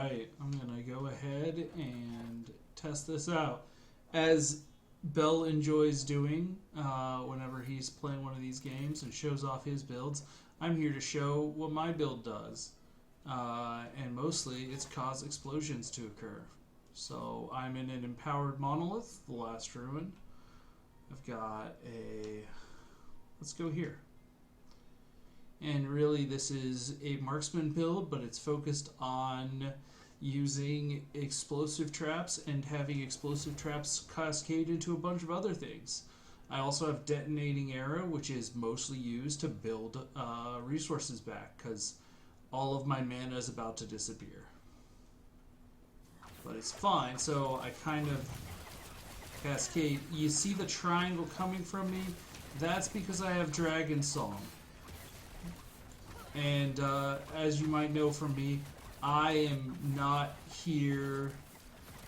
Alright, I'm gonna go ahead and test this out. As Bell enjoys doing whenever he's playing one of these games and shows off his builds, I'm here to show what my build does. And mostly it's cause explosions to occur. So I'm in an empowered monolith, the last ruin. I've got a... let's go here. And really this is a marksman build, but it's focused on using explosive traps and having explosive traps cascade into a bunch of other things. I also have detonating arrow, which is mostly used to build resources back, because all of my mana is about to disappear. But it's fine, so I kind of cascade. You see the triangle coming from me? That's because I have Dragon Song. And as you might know from me, I am not here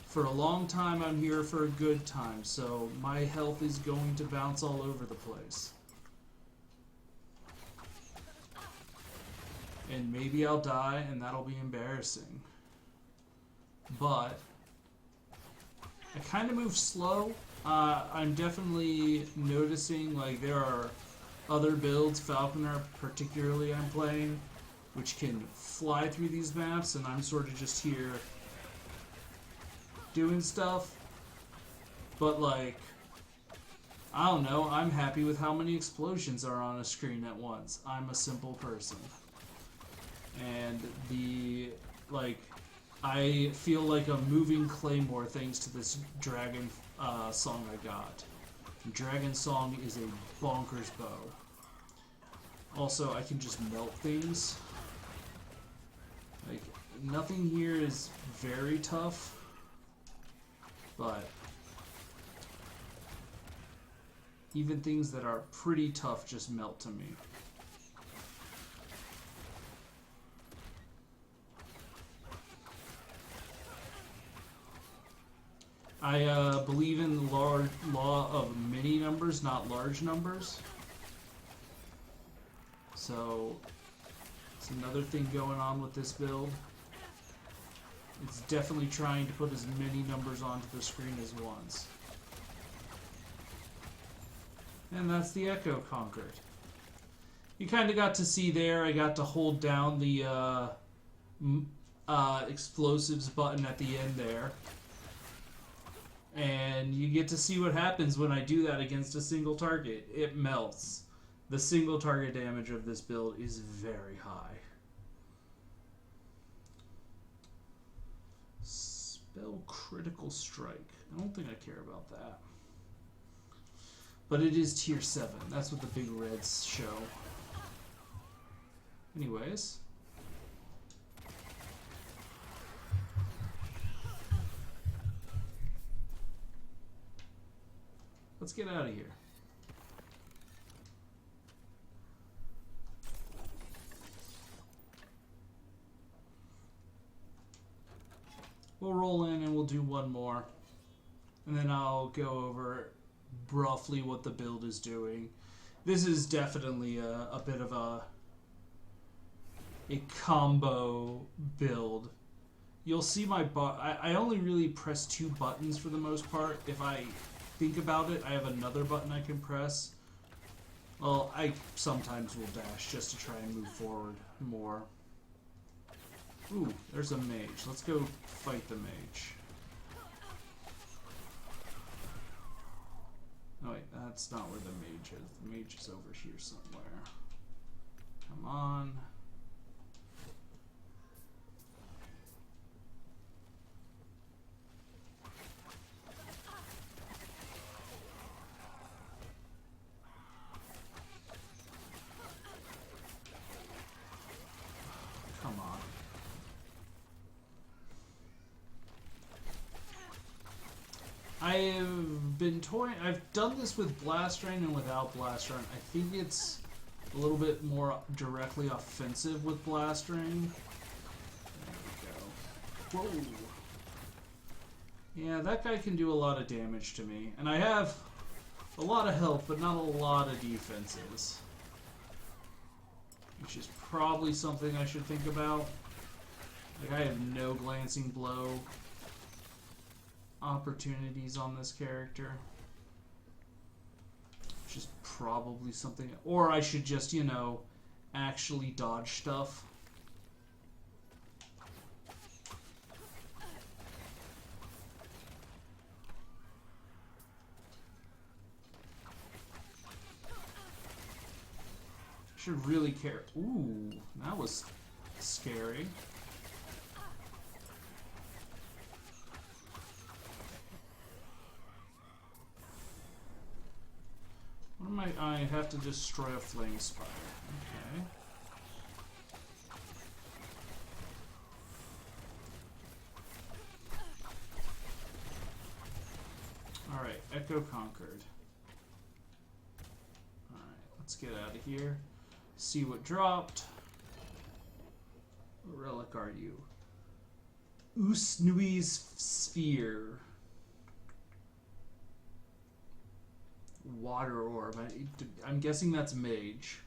for a long time, I'm here for a good time, so my health is going to bounce all over the place. And maybe I'll die, and that'll be embarrassing. But I kind of move slow. I'm definitely noticing, like, there are other builds, Falconer particularly I'm playing, which can fly through these maps, and I'm sort of just here doing stuff. But, like, I don't know, I'm happy with how many explosions are on a screen at once. I'm a simple person. And I feel like a moving claymore thanks to this Dragon Song I got. Dragon Song is a bonkers bow. Also, I can just melt things. Like, nothing here is very tough, but even things that are pretty tough just melt to me. I believe in the law of many numbers, not large numbers. So, it's another thing going on with this build. It's definitely trying to put as many numbers onto the screen as once. And that's the Echo conquered. You kind of got to see there, I got to hold down the explosives button at the end there. And you get to see what happens when I do that against a single target. It melts. The single target damage of this build is very high. Spell Critical Strike. I don't think I care about that. But it is tier 7. That's what the big reds show. Anyways. Let's get out of here. We'll roll in and we'll do one more. And then I'll go over roughly what the build is doing. This is definitely a bit of a combo build. You'll see my I only really press 2 buttons for the most part. If I think about it, I have another button I can press. Well, I sometimes will dash just to try and move forward more. Ooh, there's a mage. Let's go fight the mage. Oh wait, that's not where the mage is. The mage is over here somewhere. Come on. Come on. I've been toying. I've done this with Blast Rain and without Blast Rain. I think it's a little bit more directly offensive with Blast Rain. There we go. Whoa. Yeah, that guy can do a lot of damage to me. And I have a lot of health, but not a lot of defenses. Which is probably something I should think about. Like, Like, I have no glancing blow opportunities on this character. Which is probably something... Or I should just, you know, actually dodge stuff. Should really care. Ooh, that was scary. What am I have to destroy a flame spider. Okay. Alright, Echo conquered. Alright, let's get out of here. See what dropped. What relic are you? Usnui's Sphere. Water orb. I'm guessing that's mage.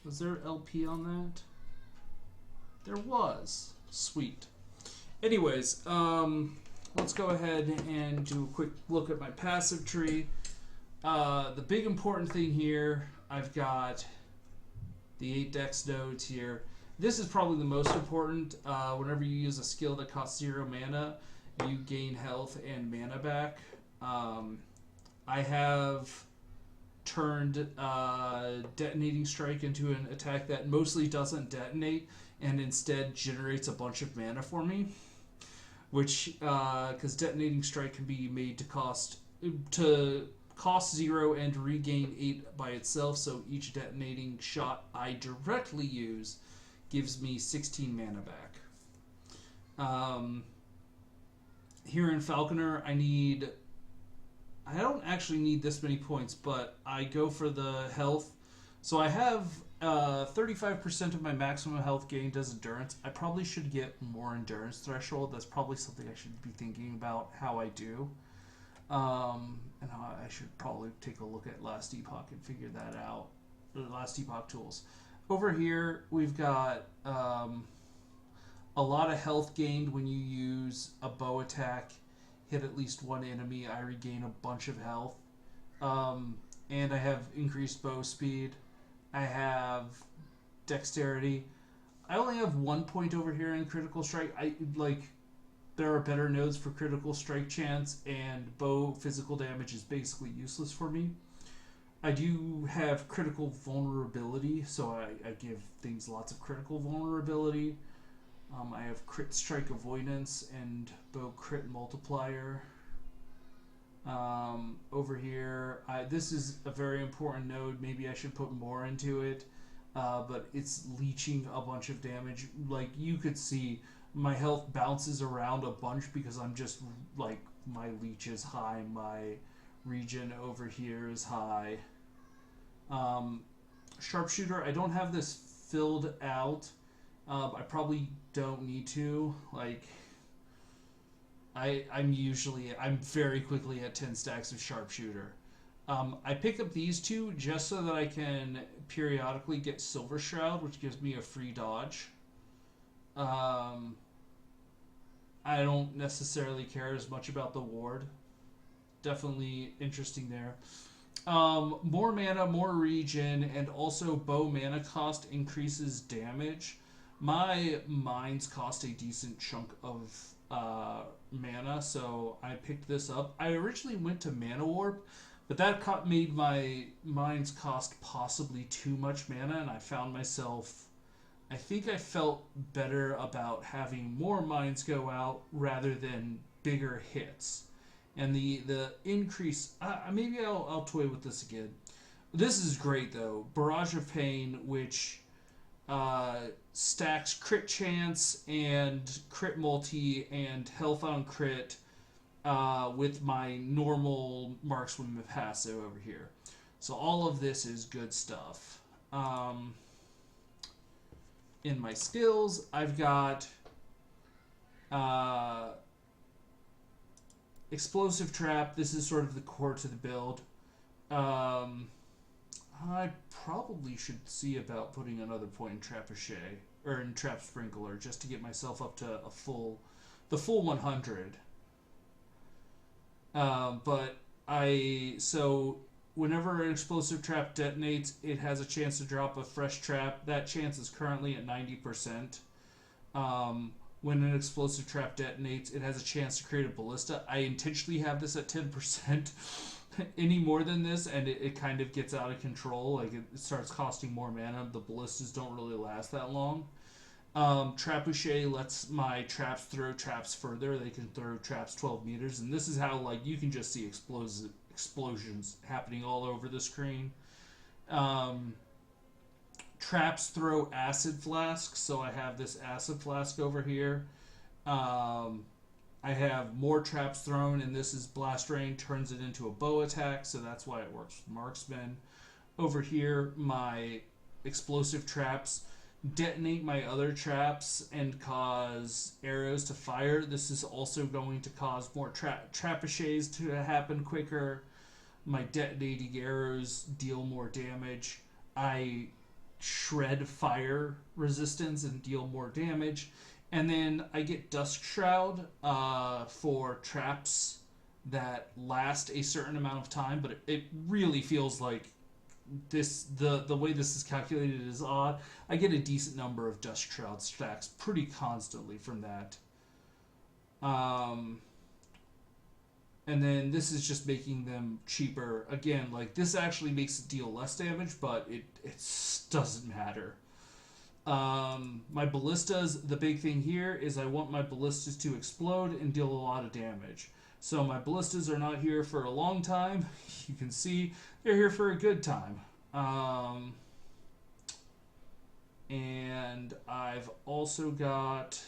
Was there LP on that? There was. Sweet. Anyways, let's go ahead and do a quick look at my passive tree. The big important thing here, I've got the 8 dex nodes here. This is probably the most important. Whenever you use a skill that costs 0 mana, you gain health and mana back. I have turned Detonating Strike into an attack that mostly doesn't detonate and instead generates a bunch of mana for me. Which, because Detonating Strike can be made to cost 0 and regain 8 by itself, so each detonating shot I directly use gives me 16 mana back. Here in Falconer, I don't actually need this many points, but I go for the health. So I have 35% of my maximum health gained as endurance. I probably should get more endurance threshold. That's probably something I should be thinking about how I do. And I should probably take a look at Last Epoch and figure that out. The Last Epoch tools. Over here, we've got a lot of health gained when you use a bow attack. Hit at least one enemy, I regain a bunch of health. And I have increased bow speed. I have dexterity. I only have 1 point over here in critical strike. There are better nodes for critical strike chance, and bow physical damage is basically useless for me. I do have critical vulnerability, so I give things lots of critical vulnerability. I have crit strike avoidance and bow crit multiplier. Over here, this is a very important node. Maybe I should put more into it, but it's leeching a bunch of damage. Like, you could see, my health bounces around a bunch because I'm just, like, my leech is high, my regen over here is high. Sharpshooter, I don't have this filled out. I probably don't need to. Like, I'm very quickly at 10 stacks of Sharpshooter. I picked up these two just so that I can periodically get Silver Shroud, which gives me a free dodge. I don't necessarily care as much about the ward. Definitely interesting there. More mana, more regen, and also bow mana cost increases damage. My mines cost a decent chunk of mana, so I picked this up. I originally went to Mana Warp, but that made my mines cost possibly too much mana, and I found myself... I think I felt better about having more mines go out rather than bigger hits. And the increase... maybe I'll toy with this again. This is great, though. Barrage of Pain, which... stacks crit chance and crit multi and health on crit with my normal marksman passive over here. So all of this is good stuff. In my skills, I've got Explosive Trap. This is sort of the core to the build. I probably should see about putting another point in Trebuchet. or in Trap Sprinkler, just to get myself up to the full 100. So whenever an explosive trap detonates, it has a chance to drop a fresh trap. That chance is currently at 90%. When an explosive trap detonates, it has a chance to create a ballista. I intentionally have this at 10%. Any more than this, and it kind of gets out of control. Like, it starts costing more mana. The ballistas don't really last that long. Trebuchet lets my traps throw traps further. They can throw traps 12 meters, and this is how, like, you can just see explosions happening all over the screen. Traps throw acid flasks, so I have this acid flask over here. I have more traps thrown, and this is Blast Rain, turns it into a bow attack, so that's why it works with Marksman. Over here, my explosive traps detonate my other traps and cause arrows to fire. This is also going to cause more trebuchets to happen quicker. My detonating arrows deal more damage. I shred fire resistance and deal more damage. And then I get Dusk Shroud for traps that last a certain amount of time, but it really feels like the way this is calculated is odd. I get a decent number of Dusk Shroud stacks pretty constantly from that. And then this is just making them cheaper. Again, like, this actually makes it deal less damage, but it doesn't matter. My ballistas, the big thing here is I want my ballistas to explode and deal a lot of damage. So my ballistas are not here for a long time. You can see they're here for a good time. And I've also got,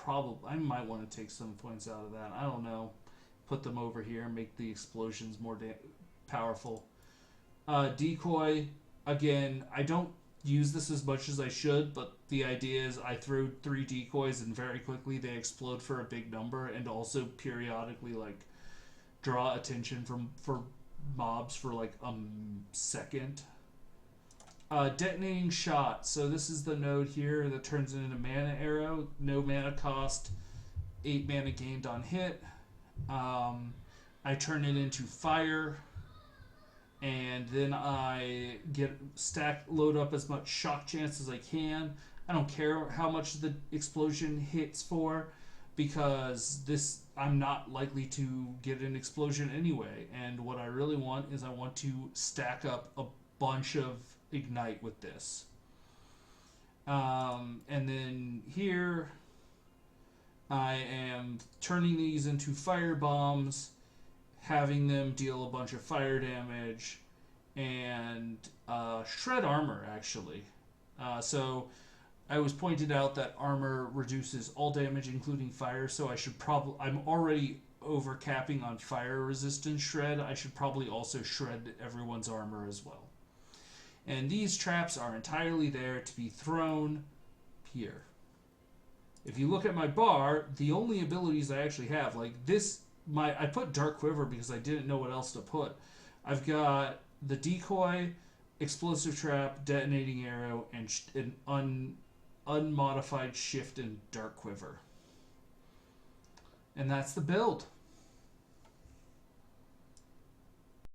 I might want to take some points out of that. I don't know. Put them over here and make the explosions more powerful. Decoy, again, I don't use this as much as I should, but the idea is I throw 3 decoys and very quickly they explode for a big number, and also periodically, like, draw attention for mobs for like a second. Detonating shot. So this is the node here that turns it into mana arrow. No mana cost, 8 mana gained on hit. I turn it into fire, and then I load up as much shock chance as I can. I don't care how much the explosion hits for, because I'm not likely to get an explosion anyway. And what I really want is I want to stack up a bunch of ignite with this. And then here I am turning these into fire bombs, having them deal a bunch of fire damage, and shred armor, actually. So I was pointed out that armor reduces all damage, including fire, so I'm already overcapping on fire resistance shred. I should probably also shred everyone's armor as well. And these traps are entirely there to be thrown here. If you look at my bar, the only abilities I actually have, like this, I put Dark Quiver because I didn't know what else to put. I've got the decoy, explosive trap, detonating arrow, and an unmodified shift and Dark Quiver. And that's the build.